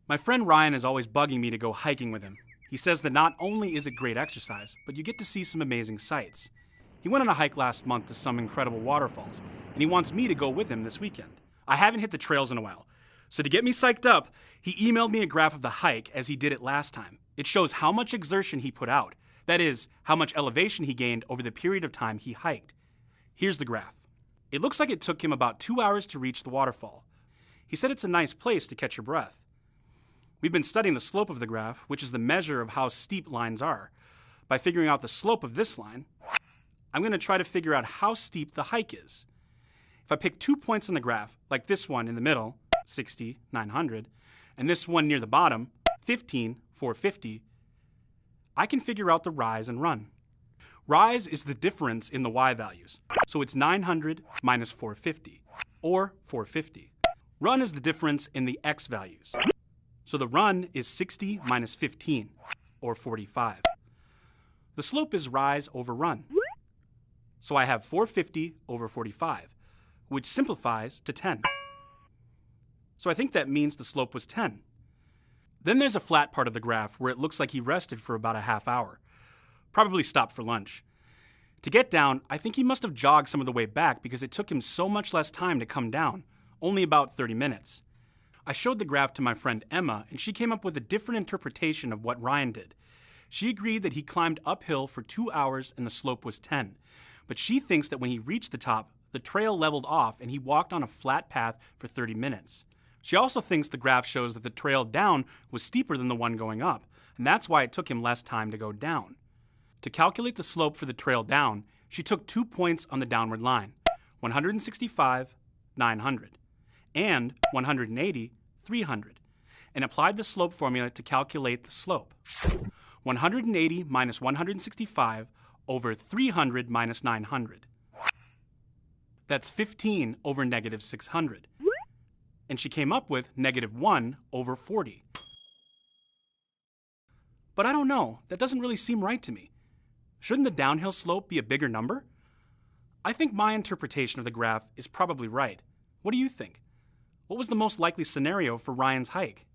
My friend Ryan is always bugging me to go hiking with him. He says that not only is it great exercise, but you get to see some amazing sights. He went on a hike last month to some incredible waterfalls, and he wants me to go with him this weekend. I haven't hit the trails in a while, so to get me psyched up, he emailed me a graph of the hike as he did it last time. It shows how much exertion he put out. That is, how much elevation he gained over the period of time he hiked. Here's the graph. It looks like it took him about 2 hours to reach the waterfall. He said it's a nice place to catch your breath. We've been studying the slope of the graph, which is the measure of how steep lines are. By figuring out the slope of this line, I'm going to try to figure out how steep the hike is. If I pick 2 points in the graph, like this one in the middle, 60, 900, and this one near the bottom, 15, 450, I can figure out the rise and run. Rise is the difference in the y values, so it's 900 minus 450, or 450. Run is the difference in the x values, so the run is 60 minus 15, or 45. The slope is rise over run, so I have 450 over 45, which simplifies to 10. So I think that means the slope was 10. Then there's a flat part of the graph where it looks like he rested for about a half hour. Probably stopped for lunch. To get down, I think he must have jogged some of the way back because it took him so much less time to come down, only about 30 minutes. I showed the graph to my friend Emma, and she came up with a different interpretation of what Ryan did. She agreed that he climbed uphill for 2 hours and the slope was 10. But she thinks that when he reached the top, the trail leveled off and he walked on a flat path for 30 minutes. She also thinks the graph shows that the trail down was steeper than the one going up, and that's why it took him less time to go down. To calculate the slope for the trail down, she took 2 points on the downward line, 165, 900, and 180, 300, and applied the slope formula to calculate the slope. 180 minus 165 over 300 minus 900. That's 15 over negative 600. And she came up with negative 1 over 40. But I don't know, that doesn't really seem right to me. Shouldn't the downhill slope be a bigger number? I think my interpretation of the graph is probably right. What do you think? What was the most likely scenario for Ryan's hike?